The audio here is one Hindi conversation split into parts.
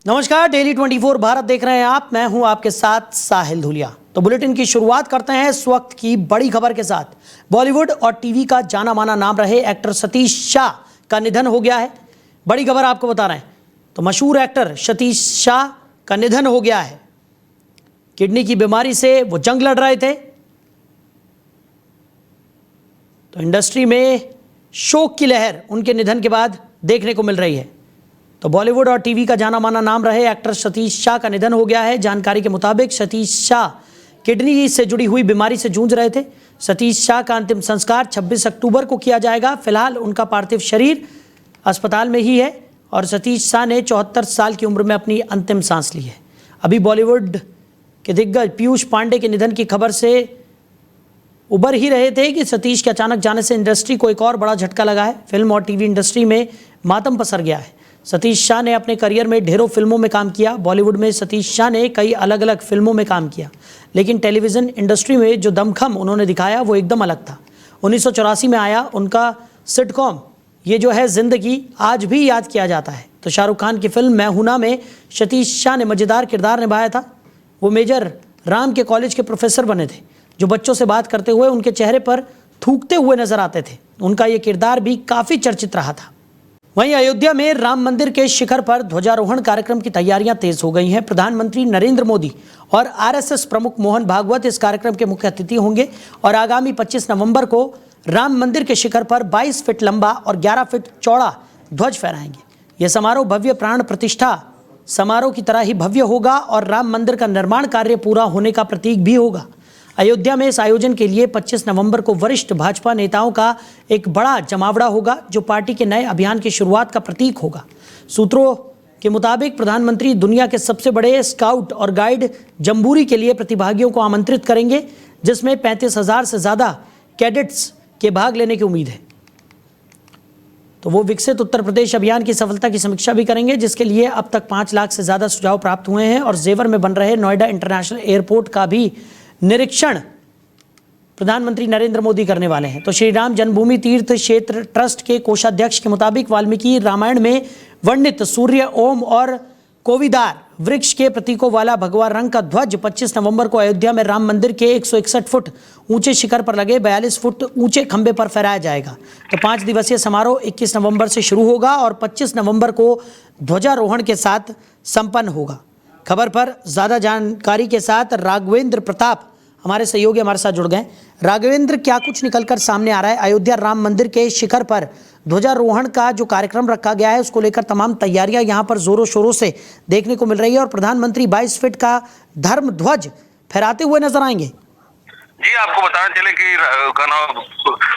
नमस्कार, डेली 24 भारत देख रहे हैं आप। मैं हूं आपके साथ साहिल धुलिया। तो बुलेटिन की शुरुआत करते हैं इस वक्त की बड़ी खबर के साथ। बॉलीवुड और टीवी का जाना माना नाम रहे एक्टर सतीश शाह का निधन हो गया है। बड़ी खबर आपको बता रहे हैं। तो मशहूर एक्टर सतीश शाह का निधन हो गया है। किडनी की बीमारी से वो जंग लड़ रहे थे। तो इंडस्ट्री में शोक की लहर उनके निधन के बाद देखने को मिल रही है। तो बॉलीवुड और टीवी का जाना माना नाम रहे एक्टर सतीश शाह का निधन हो गया है। जानकारी के मुताबिक सतीश शाह किडनी से जुड़ी हुई बीमारी से जूझ रहे थे। सतीश शाह का अंतिम संस्कार 26 अक्टूबर को किया जाएगा। फिलहाल उनका पार्थिव शरीर अस्पताल में ही है और सतीश शाह ने 74 साल की उम्र में अपनी अंतिम सांस ली है। अभी बॉलीवुड के दिग्गज पीयूष पांडे के निधन की खबर से उबर ही रहे थे कि सतीश के अचानक जाने से इंडस्ट्री को एक और बड़ा झटका लगा है। फिल्म और टीवी इंडस्ट्री में मातम पसर गया है। सतीश शाह ने अपने करियर में ढेरों फिल्मों में काम किया। बॉलीवुड में सतीश शाह ने कई अलग अलग फिल्मों में काम किया, लेकिन टेलीविज़न इंडस्ट्री में जो दमखम उन्होंने दिखाया वो एकदम अलग था। 1984 में आया उनका सिटकॉम ये जो है ज़िंदगी, आज भी याद किया जाता है। तो शाहरुख खान की फिल्म मैं हूं ना में सतीश शाह ने मज़ेदार किरदार निभाया था। वो मेजर राम के कॉलेज के प्रोफेसर बने थे जो बच्चों से बात करते हुए उनके चेहरे पर थूकते हुए नजर आते थे। उनका ये किरदार भी काफ़ी चर्चित रहा था। वहीं अयोध्या में राम मंदिर के शिखर पर ध्वजारोहण कार्यक्रम की तैयारियां तेज हो गई हैं। प्रधानमंत्री नरेंद्र मोदी और आरएसएस प्रमुख मोहन भागवत इस कार्यक्रम के मुख्य अतिथि होंगे और आगामी 25 नवंबर को राम मंदिर के शिखर पर 22 फीट लंबा और 11 फीट चौड़ा ध्वज फहराएंगे। यह समारोह भव्य प्राण प्रतिष्ठा समारोह की तरह ही भव्य होगा और राम मंदिर का निर्माण कार्य पूरा होने का प्रतीक भी होगा। अयोध्या में इस आयोजन के लिए 25 नवंबर को वरिष्ठ भाजपा नेताओं का एक बड़ा जमावड़ा होगा जो पार्टी के नए अभियान की शुरुआत का प्रतीक होगा। सूत्रों के मुताबिक प्रधानमंत्री दुनिया के सबसे बड़े स्काउट और गाइड जम्बूरी के लिए प्रतिभागियों को आमंत्रित करेंगे, जिसमें 35,000 से ज़्यादा कैडेट्स के भाग लेने की उम्मीद है। तो वो विकसित उत्तर प्रदेश अभियान की सफलता की समीक्षा भी करेंगे, जिसके लिए अब तक 5 लाख से ज़्यादा सुझाव प्राप्त हुए हैं। और जेवर में बन रहे नोएडा इंटरनेशनल एयरपोर्ट का भी निरीक्षण प्रधानमंत्री नरेंद्र मोदी करने वाले हैं। तो श्री राम जन्मभूमि तीर्थ क्षेत्र ट्रस्ट के कोषाध्यक्ष के मुताबिक वाल्मीकि रामायण में वर्णित सूर्य, ओम और कोविदार वृक्ष के प्रतीकों वाला भगवा रंग का ध्वज 25 नवंबर को अयोध्या में राम मंदिर के 161 फुट ऊंचे शिखर पर लगे 42 फुट ऊंचे खंबे पर फहराया जाएगा। तो 5 दिवसीय समारोह 21 नवंबर से शुरू होगा और 25 नवंबर को ध्वजारोहण के साथ संपन्न होगा। खबर पर ज़्यादा जानकारी के साथ राघवेंद्र प्रताप हमारे सहयोगी हमारे साथ जुड़ गए। राघवेंद्र, क्या कुछ निकलकर सामने आ रहा है? अयोध्या राम मंदिर के शिखर पर ध्वजारोहण का जो कार्यक्रम रखा गया है उसको लेकर तमाम तैयारियां यहां पर जोरों शोरों से देखने को मिल रही है और प्रधानमंत्री 22 फीट का धर्म ध्वज फहराते हुए नजर आएंगे। जी, आपको बताना चले कि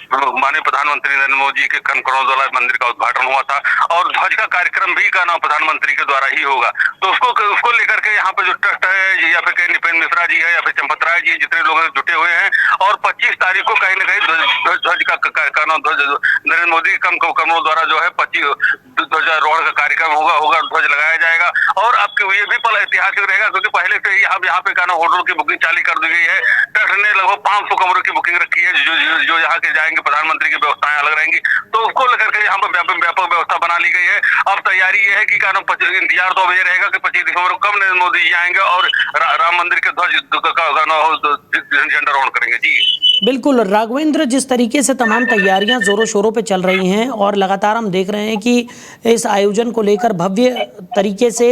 माननीय प्रधानमंत्री नरेंद्र मोदी के कनकनौजला मंदिर का उद्घाटन हुआ था और ध्वज का कार्यक्रम भी प्रधानमंत्री के द्वारा ही होगा। तो उसको लेकर के यहाँ पे जो ट्रस्ट है या फिर निपेन मिश्रा जी है या फिर चंपत राय जी, जितने लोग जुटे हुए हैं और 25 तारीख को कहीं न कहीं ध्वज का नरेंद्र मोदी के कमरों द्वारा जो है 25 ध्वजारोहण का कार्यक्रम होगा, ध्वज लगाया जाएगा। और अब ये भी पल ऐतिहासिक रहेगा क्योंकि पहले से ही यहाँ पे होटल की बुकिंग चालू कर दी गई है। ट्रस्ट ने लगभग 500 कमरों की बुकिंग रखी है जो यहाँ के जाएंगे। प्रधानमंत्री की व्यवस्थाएं अलग रहेंगी, तो उसको लेकर के यहाँ पर व्यापक व्यवस्था बना ली गई है। अब तैयारी ये है कि इंतजार तो अब ये रहेगा कि 25 दिसंबर को कब नरेंद्र मोदी जी आएंगे और राम मंदिर के ध्वज झंडारोहण करेंगे। जी बिल्कुल राघवेंद्र, जिस तरीके से तमाम तैयारियां जोरों शोरों पे चल रही हैं और लगातार हम देख रहे हैं कि इस आयोजन को लेकर भव्य तरीके से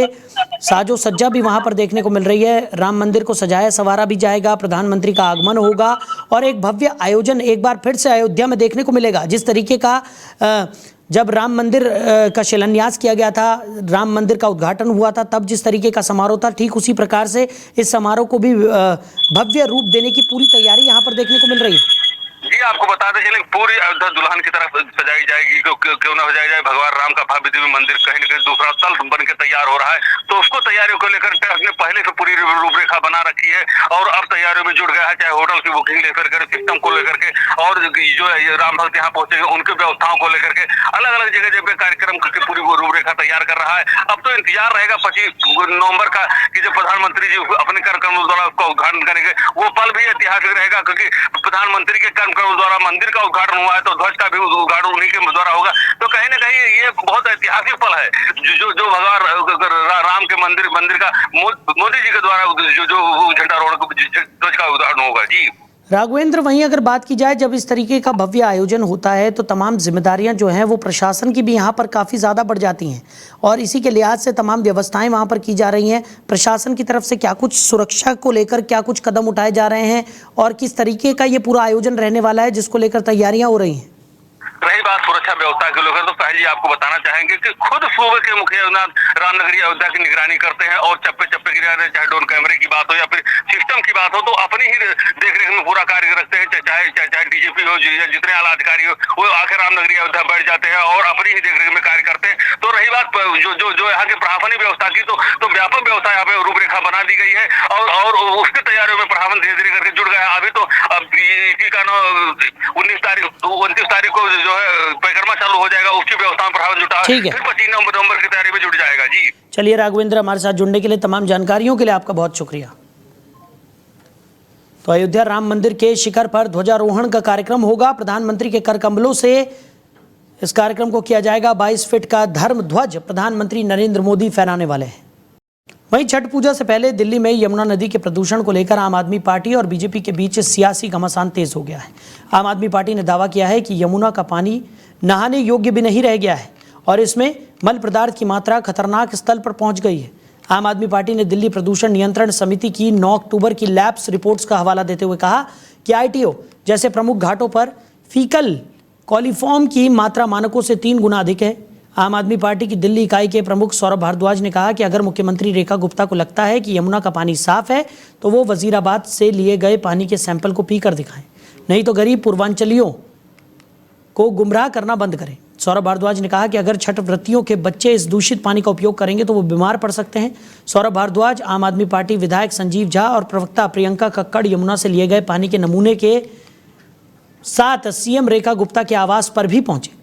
साजो सज्जा भी वहां पर देखने को मिल रही है। राम मंदिर को सजाया संवारा भी जाएगा, प्रधानमंत्री का आगमन होगा और एक भव्य आयोजन एक बार फिर से अयोध्या में देखने को मिलेगा। जिस तरीके का जब राम मंदिर का शिलान्यास किया गया था, राम मंदिर का उद्घाटन हुआ था, तब जिस तरीके का समारोह था, ठीक उसी प्रकार से इस समारोह को भी भव्य रूप देने की पूरी तैयारी यहाँ पर देखने को मिल रही है। जी, आपको बताते चले पूरी अयोध्या दुल्हन की तरफ सजाई जाएगी। क्यों ना सजाई जाए, भगवान राम का भव्य दिव्य मंदिर कहीं न कहीं दूसरा तल बन के तैयार हो रहा है। तो उसको तैयारियों को लेकर ट्रस्ट ने पहले से पूरी रूपरेखा बना रखी है और अब तैयारियों में जुट गया है, चाहे होटल की बुकिंग लेकर के, सिस्टम को लेकर के और जो राम भक्त यहाँ पहुंचेंगे उनके व्यवस्थाओं को लेकर के अलग अलग जगह कार्यक्रम की पूरी रूपरेखा तैयार कर रहा है। अब तो इंतजार रहेगा 25 नवंबर का कि जब प्रधानमंत्री जी अपने कार्यक्रम द्वारा उसका उद्घाटन करेंगे। वो पल भी ऐतिहासिक रहेगा क्योंकि प्रधानमंत्री के कार्यक्रम करोड़ द्वारा मंदिर का उद्घाटन हुआ है, तो ध्वज का भी उद्घाटन उन्हीं के द्वारा होगा। तो कहीं ना कहीं ये बहुत ऐतिहासिक पल है जो भगवान राम के मंदिर का मोदी जी के द्वारा जो झंडारोहण ध्वज का उद्घाटन होगा। जी राघवेंद्र, वहीं अगर बात की जाए, जब इस तरीके का भव्य आयोजन होता है तो तमाम जिम्मेदारियां जो हैं वो प्रशासन की भी यहाँ पर काफ़ी ज़्यादा बढ़ जाती हैं, और इसी के लिहाज से तमाम व्यवस्थाएं वहाँ पर की जा रही हैं। प्रशासन की तरफ से क्या कुछ सुरक्षा को लेकर क्या कुछ कदम उठाए जा रहे हैं, और किस तरीके का ये पूरा आयोजन रहने वाला है जिसको लेकर तैयारियां हो रही हैं? रही बात सुरक्षा व्यवस्था के लेकर, तो पहले आपको बताना चाहेंगे कि खुद सूबे के मुखिया रामनगरी अयोध्या की निगरानी करते हैं, और चप्पे चप्पे की निगरानी, चाहे ड्रोन कैमरे की बात हो या फिर सिस्टम की बात हो, तो अपनी ही देखरेख में पूरा कार्य रखते हैं। चाहे डीजीपी हो या जितने आला अधिकारी हो, वो आकर रामनगरी अयोध्या बैठ जाते हैं और अपनी ही देखरेख में कार्य करते हैं। तो रही बात जो यहाँ की प्रशासनिक व्यवस्था की, तो व्यापक व्यवस्था यहाँ पे रूपरेखा बना दी गई है, और उसकी तैयारियों में प्रशासन धीरे धीरे करके जुड़ गया। अभी तो इसी का 29 तारीख को जो है परिक्रमा चालू हो जाएगा, उसकी व्यवस्था में प्रभाव जुटा, फिर 25 नवंबर की तैयारी में जुट जाएगा। जी चलिए राघवेंद्र, हमारे साथ जुड़ने के लिए, तमाम जानकारियों के लिए आपका बहुत शुक्रिया। तो अयोध्या राम मंदिर के शिखर पर ध्वजारोहण का कार्यक्रम होगा। प्रधानमंत्री के कर कमलों से इस कार्यक्रम को किया जाएगा। 22 फीट का धर्म ध्वज प्रधानमंत्री नरेंद्र मोदी फहराने वाले हैं। वहीं छठ पूजा से पहले दिल्ली में यमुना नदी के प्रदूषण को लेकर आम आदमी पार्टी और बीजेपी के बीच सियासी घमासान तेज हो गया है। आम आदमी पार्टी ने दावा किया है कि यमुना का पानी नहाने योग्य भी नहीं रह गया है और इसमें मल पदार्थ की मात्रा खतरनाक स्तर पर पहुंच गई है। आम आदमी पार्टी ने दिल्ली प्रदूषण नियंत्रण समिति की 9 अक्टूबर की लैब्स रिपोर्ट्स का हवाला देते हुए कहा कि आईटीओ जैसे प्रमुख घाटों पर फीकल कॉलीफॉर्म की मात्रा मानकों से 3 गुना अधिक है। आम आदमी पार्टी की दिल्ली इकाई के प्रमुख सौरभ भारद्वाज ने कहा कि अगर मुख्यमंत्री रेखा गुप्ता को लगता है कि यमुना का पानी साफ है तो वो वजीराबाद से लिए गए पानी के सैंपल को पीकर दिखाएं, नहीं तो गरीब पूर्वांचलियों को गुमराह करना बंद करें। सौरभ भारद्वाज ने कहा कि अगर छठ व्रतियों के बच्चे इस दूषित पानी का उपयोग करेंगे तो वो बीमार पड़ सकते हैं। सौरभ भारद्वाज, आम आदमी पार्टी विधायक संजीव झा और प्रवक्ता प्रियंका कक्कड़ यमुना से लिए गए पानी के नमूने के साथ सीएम रेखा गुप्ता के आवास पर भी पहुंचे।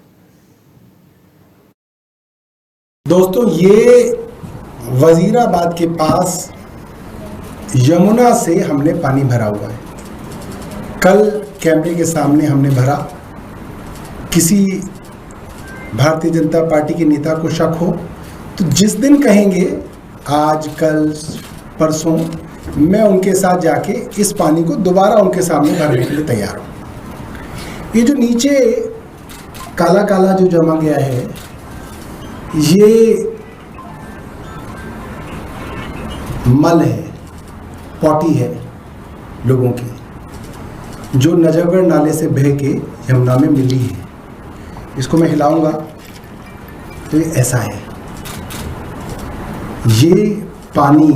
दोस्तों, ये वजीराबाद के पास यमुना से हमने पानी भरा हुआ है। कल कैमरे के सामने हमने भरा। किसी भारतीय जनता पार्टी के नेता को शक हो तो जिस दिन कहेंगे, आज कल परसों, मैं उनके साथ जाके इस पानी को दोबारा उनके सामने भरने के लिए तैयार हूँ। ये जो नीचे काला काला जो जमा गया है, ये मल है, पॉटी है लोगों की, जो नजफगढ़ नाले से बह के यमुना में मिली है। इसको मैं हिलाऊंगा तो ये ऐसा है। ये पानी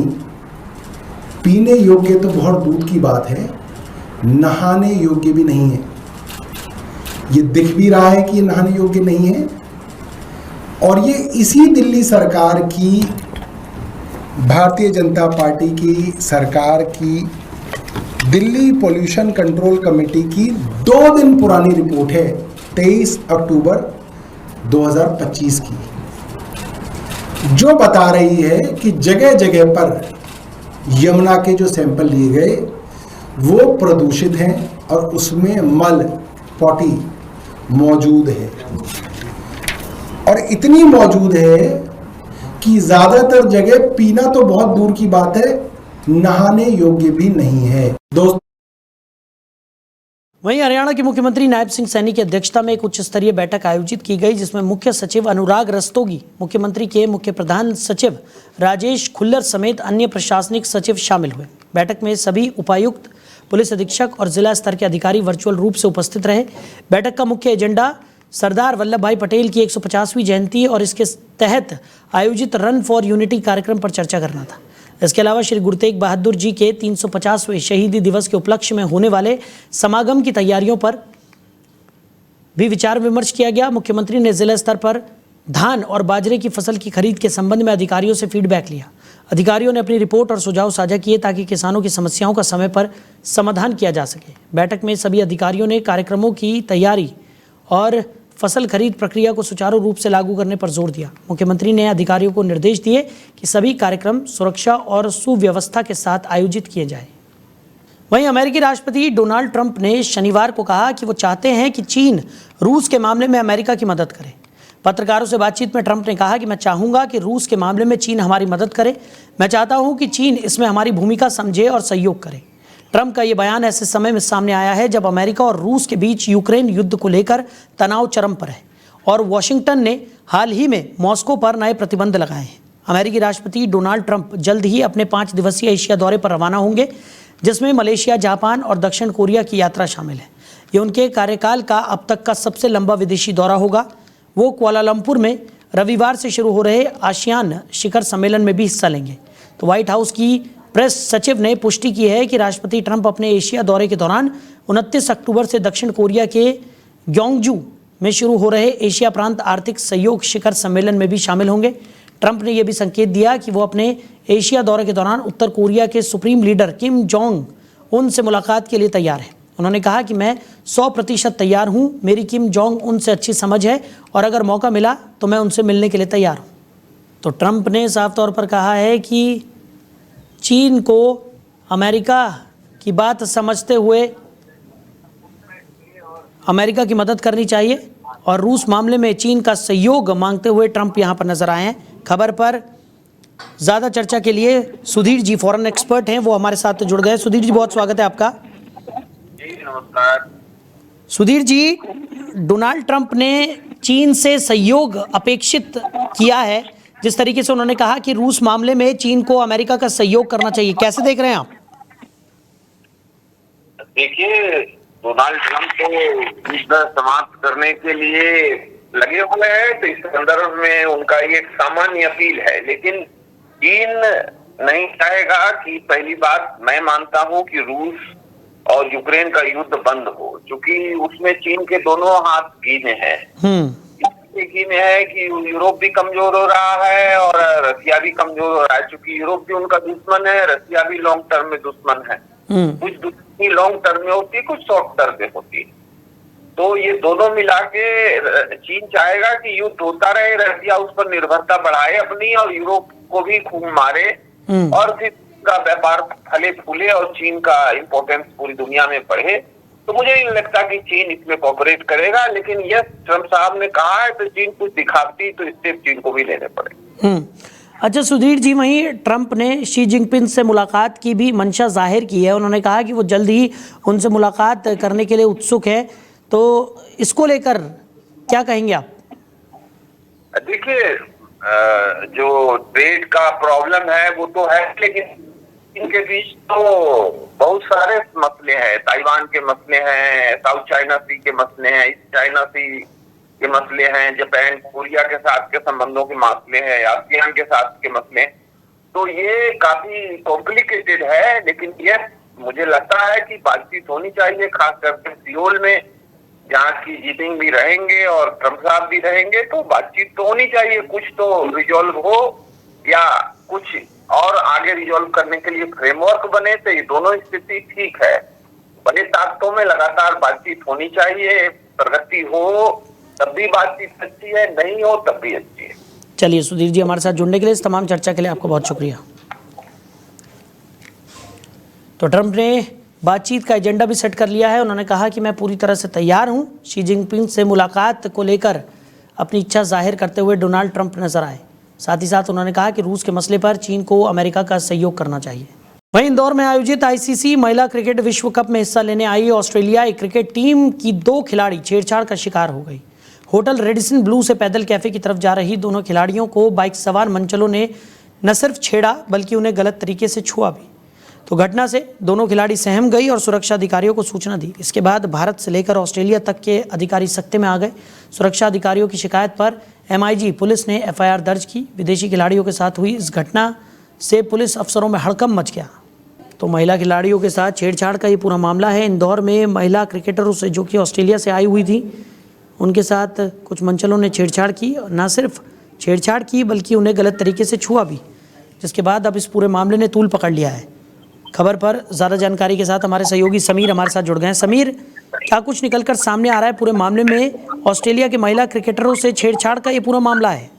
पीने योग्य तो बहुत दूर की बात है, नहाने योग्य भी नहीं है। ये दिख भी रहा है कि ये नहाने योग्य नहीं है, और ये इसी दिल्ली सरकार की, भारतीय जनता पार्टी की सरकार की दिल्ली पोल्यूशन कंट्रोल कमेटी की 2 दिन पुरानी रिपोर्ट है, 23 अक्टूबर 2025 की, जो बता रही है कि जगह जगह पर यमुना के जो सैंपल लिए गए वो प्रदूषित हैं और उसमें मल, पॉटी मौजूद है, और इतनी मौजूद है कि ज़्यादातर जगह पीना तो बहुत दूर की बात है, नहाने योग्य भी नहीं है। दोस्तों, वहीं हरियाणा के मुख्यमंत्री नायब सिंह सैनी की अध्यक्षता में एक उच्च स्तरीय बैठक आयोजित की गई, जिसमें मुख्य सचिव अनुराग रस्तोगी, मुख्यमंत्री के मुख्य प्रधान सचिव राजेश खुल्लर समेत अन्य प्रशासनिक सचिव शामिल हुए। बैठक में सभी उपायुक्त, पुलिस अधीक्षक और जिला स्तर के अधिकारी वर्चुअल रूप से उपस्थित रहे। बैठक का मुख्य एजेंडा सरदार वल्लभ भाई पटेल की 150वीं जयंती और इसके तहत आयोजित रन फॉर यूनिटी कार्यक्रम पर चर्चा करना था। इसके अलावा श्री गुरु तेग बहादुर जी के 350वें शहीदी दिवस के उपलक्ष्य में होने वाले समागम की तैयारियों पर भी विचार विमर्श किया गया। मुख्यमंत्री ने जिला स्तर पर धान और बाजरे की फसल की खरीद के संबंध में अधिकारियों से फीडबैक लिया। अधिकारियों ने अपनी रिपोर्ट और सुझाव साझा किए ताकि किसानों की समस्याओं का समय पर समाधान किया जा सके। बैठक में सभी अधिकारियों ने कार्यक्रमों की तैयारी और फसल खरीद प्रक्रिया को सुचारू रूप से लागू करने पर जोर दिया। मुख्यमंत्री ने अधिकारियों को निर्देश दिए कि सभी कार्यक्रम सुरक्षा और सुव्यवस्था के साथ आयोजित किए जाएं। वहीं अमेरिकी राष्ट्रपति डोनाल्ड ट्रंप ने शनिवार को कहा कि वो चाहते हैं कि चीन रूस के मामले में अमेरिका की मदद करे। पत्रकारों से बातचीत में ट्रंप ने कहा कि मैं चाहूंगा कि रूस के मामले में चीन हमारी मदद करे। मैं चाहता हूं कि चीन इसमें हमारी भूमिका समझे और सहयोग करे। ट्रंप का यह बयान ऐसे समय में सामने आया है जब अमेरिका और रूस के बीच यूक्रेन युद्ध को लेकर तनाव चरम पर है और वॉशिंगटन ने हाल ही में मॉस्को पर नए प्रतिबंध लगाए हैं। अमेरिकी राष्ट्रपति डोनाल्ड ट्रंप जल्द ही अपने 5 दिवसीय एशिया दौरे पर रवाना होंगे, जिसमें मलेशिया, जापान और दक्षिण कोरिया की यात्रा शामिल है। ये उनके कार्यकाल का अब तक का सबसे लंबा विदेशी दौरा होगा। वो कुआलालंपुर में रविवार से शुरू हो रहे आसियान शिखर सम्मेलन में भी हिस्सा लेंगे। तो व्हाइट हाउस की प्रेस सचिव ने पुष्टि की है कि राष्ट्रपति ट्रंप अपने एशिया दौरे के दौरान 29 अक्टूबर से दक्षिण कोरिया के ग्योंगजू में शुरू हो रहे एशिया प्रांत आर्थिक सहयोग शिखर सम्मेलन में भी शामिल होंगे। ट्रंप ने यह भी संकेत दिया कि वो अपने एशिया दौरे के दौरान उत्तर कोरिया के supreme leader Kim Jong Un से मुलाकात के लिए तैयार हैं। उन्होंने कहा कि मैं 100% तैयार हूं। मेरी किम जोंग उनसे अच्छी समझ है और अगर मौका मिला तो मैं उनसे मिलने के लिए तैयार हूं। तो ट्रंप ने साफ तौर पर कहा है कि चीन को अमेरिका की बात समझते हुए अमेरिका की मदद करनी चाहिए और रूस मामले में चीन का सहयोग मांगते हुए ट्रंप यहां पर नजर आए हैं। खबर पर ज़्यादा चर्चा के लिए सुधीर जी, फॉरेन एक्सपर्ट हैं, वो हमारे साथ जुड़ गए। सुधीर जी, बहुत स्वागत है आपका। जी नमस्कार। सुधीर जी, डोनाल्ड ट्रंप ने चीन से सहयोग अपेक्षित किया है, जिस तरीके से उन्होंने कहा कि रूस मामले में चीन को अमेरिका का सहयोग करना चाहिए, कैसे देख रहे हैं आप? देखिए, डोनाल्ड ट्रंप तो युद्ध समाप्त करने के लिए लगे हुए हैं, तो इस संदर्भ में उनका ये सामान्य अपील है। लेकिन चीन नहीं चाहेगा कि, पहली बात मैं मानता हूं कि रूस और यूक्रेन का युद्ध बंद हो, क्योंकि उसमें चीन के दोनों हाथ गीने हैं। गीने हैं कि यूरोप भी कमजोर हो रहा है और रसिया भी कमजोर हो रहा है, क्योंकि यूरोप भी उनका दुश्मन है, रसिया भी लॉन्ग टर्म में दुश्मन है। कुछ दुश्मनी लॉन्ग टर्म में होती है, कुछ शॉर्ट टर्म में होती है। तो ये दोनों मिला के चीन चाहेगा कि युद्ध होता रहे, रसिया उस पर निर्भरता बढ़ाए अपनी और यूरोप को भी खूब मारे और फिर का व्यापार फले फूले और चीन का इंपोर्टेंस पूरी दुनिया में बढ़े। तो मुझे नहीं लगता कि चीन इसमें कोऑपरेट करेगा, लेकिन यस, ट्रंप साहब ने कहा है तो चीन कुछ दिखाती तो स्टेप चीन को भी लेने पड़े। अच्छा सुधीर जी, वहीं ट्रंप ने शी जिनपिंग से मुलाकात की भी मंशा जाहिर की है। उन्होंने कहा कि वो जल्द ही उनसे मुलाकात करने के लिए उत्सुक है, तो इसको लेकर क्या कहेंगे आप? देखिए, जो ट्रेड का प्रॉब्लम है वो तो है, लेकिन इनके बीच तो बहुत सारे मसले हैं। ताइवान के मसले हैं, साउथ चाइना सी के मसले हैं, ईस्ट चाइना सी के मसले हैं, जापान कोरिया के साथ के संबंधों के मसले हैं, आसियान के साथ के मसले हैं। तो ये काफी कॉम्प्लिकेटेड है, लेकिन ये मुझे लगता है कि बातचीत होनी चाहिए, खास करके सियोल में, जहाँ की जिनपिंग भी रहेंगे और ट्रंप साहब भी रहेंगे। तो बातचीत तो होनी चाहिए, कुछ तो रिजॉल्व हो या कुछ और आगे रिजॉल्व करने के लिए फ्रेमवर्क बने, तो ये दोनों स्थिति ठीक है। बड़े ताकतों में लगातार बातचीत होनी चाहिए, प्रगति हो तब भी बातचीत अच्छी है, नहीं हो तब भी अच्छी है। चलिए सुधीर जी, हमारे साथ जुड़ने के लिए, इस तमाम चर्चा के लिए आपको बहुत शुक्रिया। तो ट्रंप ने बातचीत का एजेंडा भी सेट कर लिया है। उन्होंने कहा कि मैं पूरी तरह से तैयार हूं। शी जिनपिंग से मुलाकात को लेकर अपनी इच्छा जाहिर करते हुए डोनाल्ड ट्रंप नजर आए। साथ ही साथ उन्होंने कहा कि रूस के मसले पर चीन को अमेरिका का सहयोग करना चाहिए। वहीं इंदौर में आयोजित आईसीसी महिला क्रिकेट विश्व कप में हिस्सा लेने आई ऑस्ट्रेलियाई क्रिकेट टीम की 2 खिलाड़ी छेड़छाड़ का शिकार हो गई। होटल रेडिसन ब्लू से पैदल कैफे की तरफ जा रही दोनों खिलाड़ियों को बाइक सवार मनचलों ने न सिर्फ छेड़ा बल्कि उन्हें गलत तरीके से छुआ भी। तो घटना से दोनों खिलाड़ी सहम गई और सुरक्षा अधिकारियों को सूचना दी। इसके बाद भारत से लेकर ऑस्ट्रेलिया तक के अधिकारी सख्ते में आ गए। सुरक्षा अधिकारियों की शिकायत पर MIG पुलिस ने FIR दर्ज की। विदेशी खिलाड़ियों के साथ हुई इस घटना से पुलिस अफसरों में हड़कंप मच गया। तो महिला खिलाड़ियों के साथ छेड़छाड़ का ये पूरा मामला है। इंदौर में महिला क्रिकेटरों से, जो कि ऑस्ट्रेलिया से आई हुई थी, उनके साथ कुछ मंचलों ने छेड़छाड़ की। न सिर्फ छेड़छाड़ की बल्कि उन्हें गलत तरीके से छुआ भी, जिसके बाद अब इस पूरे मामले ने तूल पकड़ लिया है। खबर पर ज़्यादा जानकारी के साथ हमारे सहयोगी समीर हमारे साथ जुड़ गए हैं। समीर, क्या कुछ निकलकर सामने आ रहा है पूरे मामले में? ऑस्ट्रेलिया के महिला क्रिकेटरों से छेड़छाड़ का ये पूरा मामला है।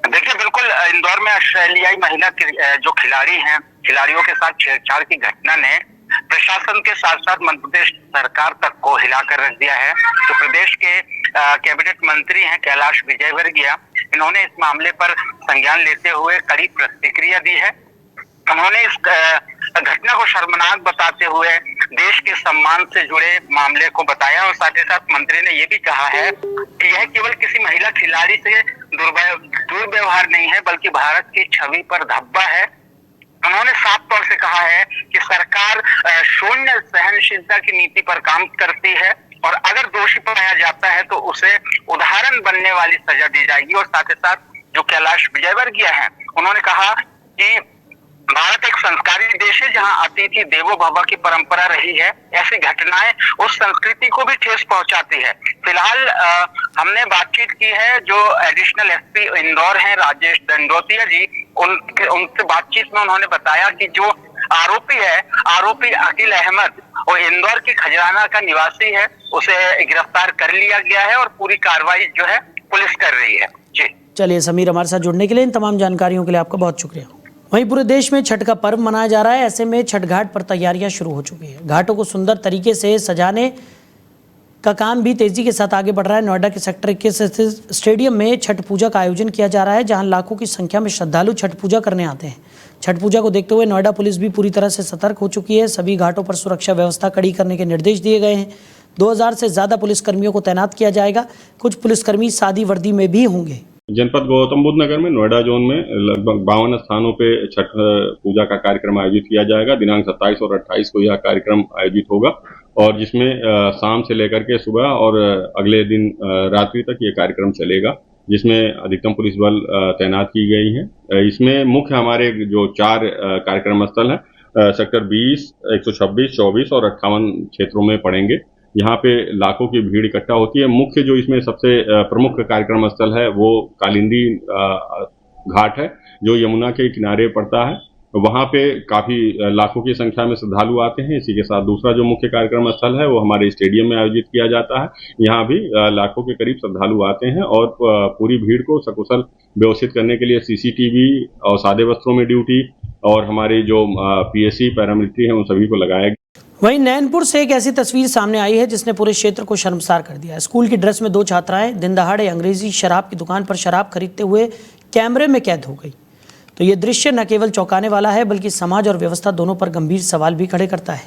देखिए, बिल्कुल इंदौर में ऑस्ट्रेलियाई महिला जो खिलाड़ी हैं खिलाड़ियों के साथ छेड़छाड़ की घटना ने प्रशासन के साथ साथ मध्य प्रदेश सरकार तक को हिलाकर रख दिया है। तो प्रदेश के कैबिनेट मंत्री हैं कैलाश विजयवर्गीय, इन्होंने इस मामले पर संज्ञान लेते हुए कड़ी प्रतिक्रिया दी है। उन्होंने इस घटना को शर्मनाक बताते हुए देश के सम्मान से जुड़े मामले को बताया और साथ ही साथ मंत्री ने यह भी कहा है कि यह केवल किसी महिला खिलाड़ी से दुर्व्यवहार नहीं है बल्कि भारत की छवि पर धब्बा है। उन्होंने साफ तौर से कहा है कि सरकार शून्य सहनशीलता की नीति पर काम करती है और अगर दोषी पाया जाता है तो उसे उदाहरण बनने वाली सजा दी जाएगी। और साथ ही साथ जो कैलाश विजयवर्गीय हैं, उन्होंने कहा कि भारत एक संस्कारी देश है जहां अतिथि देवो भव की परंपरा रही है। ऐसी घटनाएं उस संस्कृति को भी ठेस पहुंचाती है। फिलहाल हमने बातचीत की है जो एडिशनल एसपी इंदौर हैं राजेश दंडोतिया जी, उनसे बातचीत में उन्होंने बताया कि जो आरोपी अकील अहमद और इंदौर की खजराना का निवासी है, उसे गिरफ्तार कर लिया गया है और पूरी कार्रवाई जो है पुलिस कर रही है। जी चलिए समीर, हमारे साथ जुड़ने के लिए, इन तमाम जानकारियों के लिए आपका बहुत शुक्रिया। वहीं पूरे देश में छठ का पर्व मनाया जा रहा है। ऐसे में छठ घाट पर तैयारियां शुरू हो चुकी है। घाटों को सुंदर तरीके से सजाने का काम भी तेजी के साथ आगे बढ़ रहा है। नोएडा के सेक्टर 21 स्थित स्टेडियम में छठ पूजा का आयोजन किया जा रहा है, जहां लाखों की संख्या में श्रद्धालु छठ पूजा करने आते हैं। छठ पूजा को देखते हुए नोएडा पुलिस भी पूरी तरह से सतर्क हो चुकी है। सभी घाटों पर सुरक्षा व्यवस्था कड़ी करने के निर्देश दिए गए हैं। 2000 से ज्यादा पुलिसकर्मियों को तैनात किया जाएगा। कुछ पुलिसकर्मी सादी वर्दी में भी होंगे। जनपद गौतम बुद्ध नगर में नोएडा जोन में लगभग 52 स्थानों पे छठ पूजा का कार्यक्रम आयोजित किया जाएगा। दिनांक 27 और 28 को यह कार्यक्रम आयोजित होगा और जिसमें शाम से लेकर के सुबह और अगले दिन रात्रि तक ये कार्यक्रम चलेगा, जिसमें अधिकतम पुलिस बल तैनात की गई है। इसमें मुख्य हमारे जो 4 कार्यक्रम स्थल हैं सेक्टर 20, 126, 24 और 58 क्षेत्रों में पड़ेंगे। यहाँ पे लाखों की भीड़ इकट्ठा होती है। मुख्य जो इसमें सबसे प्रमुख कार्यक्रम स्थल है वो कालिंदी घाट है, जो यमुना के किनारे पड़ता है। वहाँ पे काफी लाखों की संख्या में श्रद्धालु आते हैं। इसी के साथ दूसरा जो मुख्य कार्यक्रम स्थल है वो हमारे स्टेडियम में आयोजित किया जाता है। यहाँ भी लाखों के करीब श्रद्धालु आते हैं और पूरी भीड़ को सकुशल व्यवस्थित करने के लिए सीसीटीवी और सादे वस्त्रों में ड्यूटी और हमारे जो पीएससी पैरामिलिट्री है उन सभी को लगाया गया। वहीं नैनपुर से एक ऐसी तस्वीर सामने आई है जिसने पूरे क्षेत्र को शर्मसार कर दिया। स्कूल की ड्रेस में 2 छात्राएं दिन दहाड़े अंग्रेजी शराब की दुकान पर शराब खरीदते हुए कैमरे में कैद हो गई। तो ये दृश्य न केवल चौंकाने वाला है बल्कि समाज और व्यवस्था दोनों पर गंभीर सवाल भी खड़े करता है।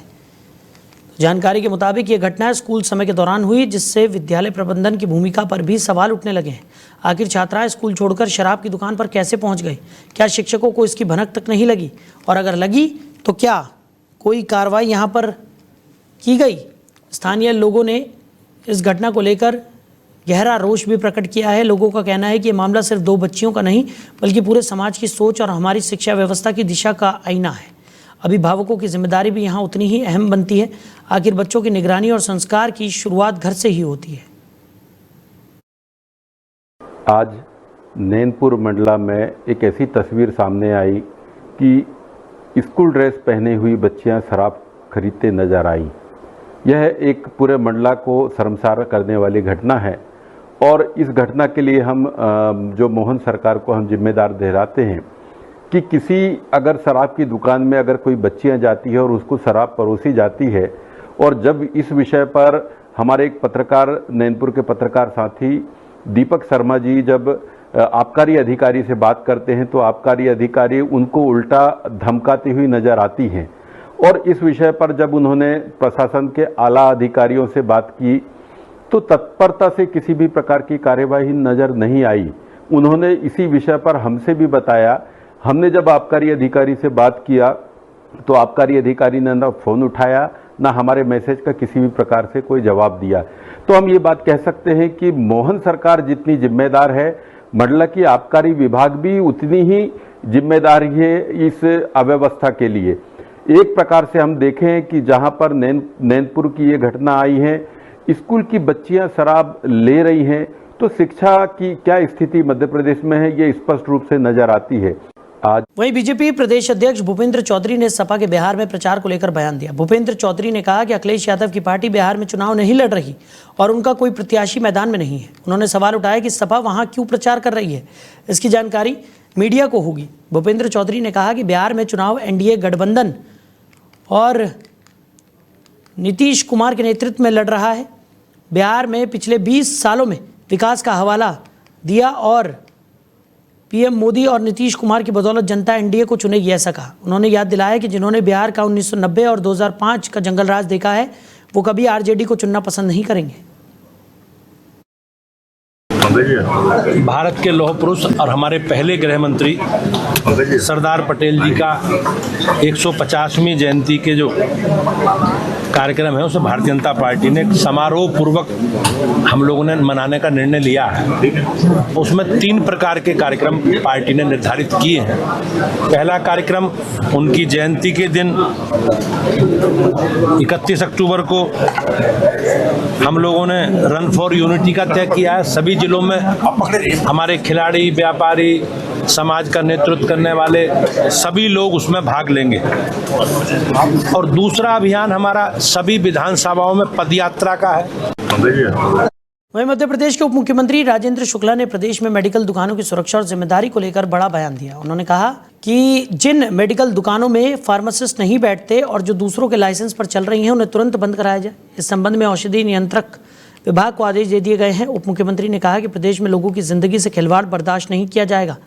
जानकारी के मुताबिक ये घटना स्कूल समय के दौरान हुई, जिससे विद्यालय प्रबंधन की भूमिका पर भी सवाल उठने लगे हैं। आखिर छात्राएं स्कूल छोड़कर शराब की दुकान पर कैसे पहुंच गई? क्या शिक्षकों को इसकी भनक तक नहीं लगी? और अगर लगी तो क्या कोई कार्रवाई यहाँ पर की गई? स्थानीय लोगों ने इस घटना को लेकर गहरा रोष भी प्रकट किया है। लोगों का कहना है कि ये मामला सिर्फ 2 बच्चियों का नहीं बल्कि पूरे समाज की सोच और हमारी शिक्षा व्यवस्था की दिशा का आईना है। अभिभावकों की जिम्मेदारी भी यहाँ उतनी ही अहम बनती है। आखिर बच्चों की निगरानी और संस्कार की शुरुआत घर से ही होती है। आज नैनपुर मंडला में एक ऐसी तस्वीर सामने आई कि स्कूल ड्रेस पहने हुई बच्चियां शराब खरीदते नजर आई। यह एक पूरे मंडला को शर्मसार करने वाली घटना है और इस घटना के लिए हम जो मोहन सरकार को हम जिम्मेदार ठहराते हैं कि किसी अगर शराब की दुकान में अगर कोई बच्चियां जाती है और उसको शराब परोसी जाती है, और जब इस विषय पर हमारे एक पत्रकार, नैनपुर के पत्रकार साथी दीपक शर्मा जी जब आबकारी अधिकारी से बात करते हैं तो आबकारी अधिकारी उनको उल्टा धमकाती हुई नजर आती हैं। और इस विषय पर जब उन्होंने प्रशासन के आला अधिकारियों से बात की तो तत्परता से किसी भी प्रकार की कार्यवाही नजर नहीं आई। उन्होंने इसी विषय पर हमसे भी बताया। हमने जब आबकारी अधिकारी से बात किया तो आबकारी अधिकारी ने ना फ़ोन उठाया ना हमारे मैसेज का किसी भी प्रकार से कोई जवाब दिया। तो हम ये बात कह सकते हैं कि मोहन सरकार जितनी जिम्मेदार है, मंडला की आबकारी विभाग भी उतनी ही जिम्मेदार है इस अव्यवस्था के लिए। एक प्रकार से हम देखें कि जहां पर नैनपुर की ये घटना आई है, स्कूल की बच्चियां शराब ले रही हैं, तो शिक्षा की क्या स्थिति मध्य प्रदेश में है ये स्पष्ट रूप से नजर आती है। आज वहीं बीजेपी प्रदेश अध्यक्ष भूपेंद्र चौधरी ने सपा के बिहार में प्रचार को लेकर बयान दिया। भूपेंद्र चौधरी ने कहा कि अखिलेश यादव की पार्टी बिहार में चुनाव नहीं लड़ रही और उनका कोई प्रत्याशी मैदान में नहीं है। उन्होंने सवाल उठाया कि सपा वहां क्यों प्रचार कर रही है। इसकी जानकारी मीडिया को होगी। भूपेंद्र चौधरी ने कहा कि बिहार में चुनाव एनडीए गठबंधन और नीतीश कुमार के नेतृत्व में लड़ रहा है। बिहार में पिछले 20 सालों में विकास का हवाला दिया और पीएम मोदी और नीतीश कुमार की बदौलत जनता एनडीए को चुनेगी, ऐसा कहा। उन्होंने याद दिलाया कि जिन्होंने बिहार का 1990 और 2005 का जंगल राज देखा है वो कभी आरजेडी को चुनना पसंद नहीं करेंगे। भारत के लौह पुरुष और हमारे पहले गृह मंत्री सरदार पटेल जी का 150वीं जयंती के जो कार्यक्रम है उसे भारतीय जनता पार्टी ने समारोह पूर्वक हम लोगों ने मनाने का निर्णय लिया है। उसमें 3 प्रकार के कार्यक्रम पार्टी ने निर्धारित किए हैं। पहला कार्यक्रम उनकी जयंती के दिन 31 अक्टूबर को हम लोगों ने रन फॉर यूनिटी का तय किया है। सभी जिलों में हमारे खिलाड़ी, व्यापारी, समाज का नेतृत्व करने वाले सभी लोग उसमें भाग लेंगे। और दूसरा अभियान हमारा सभी विधानसभाओं में पदयात्रा का है। वहीं मध्य प्रदेश के उप मुख्यमंत्री राजेंद्र शुक्ला ने प्रदेश में मेडिकल दुकानों की सुरक्षा और जिम्मेदारी को लेकर बड़ा बयान दिया। उन्होंने कहा कि जिन मेडिकल दुकानों में फार्मासिस्ट नहीं बैठते और जो दूसरों के लाइसेंस पर चल रही हैं उन्हें तुरंत बंद कराया जाए। इस संबंध में औषधि नियंत्रक विभाग को आदेश दे दिए गए हैं। उप मुख्यमंत्री ने कहा कि प्रदेश में लोगों की जिंदगी से खिलवाड़ बर्दाश्त नहीं किया जाएगा।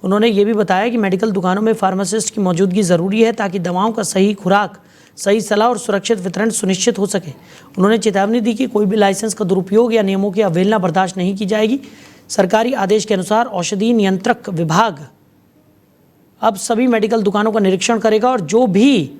उन्होंने ये भी बताया कि मेडिकल दुकानों में फार्मासिस्ट की मौजूदगी ज़रूरी है ताकि दवाओं का सही खुराक, सही सलाह और सुरक्षित वितरण सुनिश्चित हो सके। उन्होंने चेतावनी दी कि कोई भी लाइसेंस का दुरुपयोग या नियमों की अवहेलना बर्दाश्त नहीं की जाएगी। सरकारी आदेश के अनुसार औषधि नियंत्रक विभाग अब सभी मेडिकल दुकानों का निरीक्षण करेगा और जो भी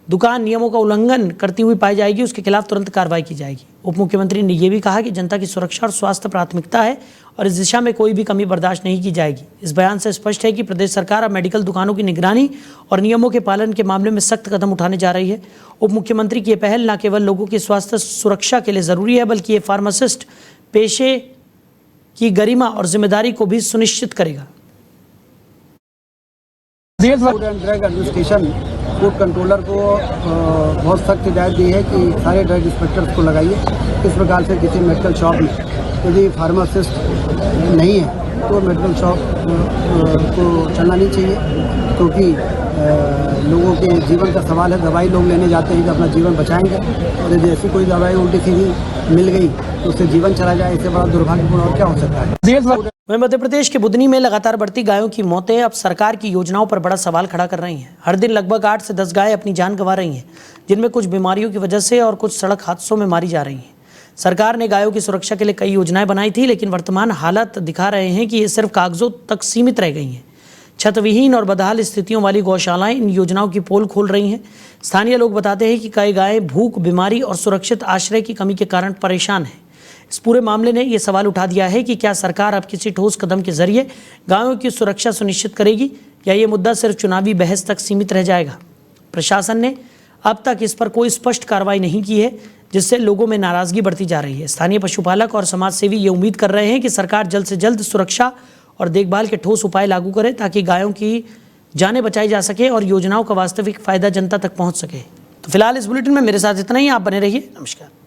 दुकान नियमों का उल्लंघन करती हुई पाई जाएगी उसके खिलाफ तुरंत कार्रवाई की जाएगी। उप मुख्यमंत्री ने यह भी कहा कि जनता की सुरक्षा और स्वास्थ्य प्राथमिकता है और इस दिशा में कोई भी कमी बर्दाश्त नहीं की जाएगी। इस बयान से स्पष्ट है कि प्रदेश सरकार अब मेडिकल दुकानों की निगरानी और नियमों के पालन के मामले में सख्त कदम उठाने जा रही है। उप मुख्यमंत्री की यह पहल न केवल लोगों की स्वास्थ्य सुरक्षा के लिए ज़रूरी है बल्कि ये फार्मासिस्ट पेशे की गरिमा और जिम्मेदारी को भी सुनिश्चित करेगा। Food and drug administration food controller को बहुत सख्त हिदायत दी है कि सारे ड्रग इंस्पेक्टर्स को लगाइए। इस प्रकार से किसी मेडिकल शॉप में यदि फार्मासिस्ट नहीं है तो मेडिकल शॉप को चलना नहीं चाहिए, क्योंकि लोगों के जीवन का सवाल है। दवाई लोग लेने जाते हैं कि अपना जीवन बचाएंगे और यदि ऐसी कोई दवाई उल्टी सीधी मिल गई तो उससे जीवन चला जाए, इससे बड़ा दुर्भाग्यपूर्ण और क्या हो सकता है। वहीं मध्य प्रदेश के बुधनी में लगातार बढ़ती गायों की मौतें अब सरकार की योजनाओं पर बड़ा सवाल खड़ा कर रही हैं। हर दिन लगभग 8 से 10 गायें अपनी जान गंवा रही हैं, जिनमें कुछ बीमारियों की वजह से और कुछ सड़क हादसों में मारी जा रही हैं। सरकार ने गायों की सुरक्षा के लिए कई योजनाएं बनाई थी, लेकिन वर्तमान हालात दिखा रहे हैं कि ये सिर्फ कागजों तक सीमित रह गई हैं। छतविहीन और बदहाल स्थितियों वाली गौशालाएं इन योजनाओं की पोल खोल रही हैं। स्थानीय लोग बताते हैं कि कई गायें भूख, बीमारी और सुरक्षित आश्रय की कमी के कारण परेशान हैं। इस पूरे मामले ने यह सवाल उठा दिया है कि क्या सरकार अब किसी ठोस कदम के जरिए गायों की सुरक्षा सुनिश्चित करेगी या ये मुद्दा सिर्फ चुनावी बहस तक सीमित रह जाएगा। प्रशासन ने अब तक इस पर कोई स्पष्ट कार्रवाई नहीं की है, जिससे लोगों में नाराजगी बढ़ती जा रही है। स्थानीय पशुपालक और समाजसेवी ये उम्मीद कर रहे हैं कि सरकार जल्द से जल्द सुरक्षा और देखभाल के ठोस उपाय लागू करे ताकि गायों की जानें बचाई जा सके और योजनाओं का वास्तविक फायदा जनता तक पहुंच सके। तो फिलहाल इस बुलेटिन में मेरे साथ इतना ही। आप बने रहिए। नमस्कार।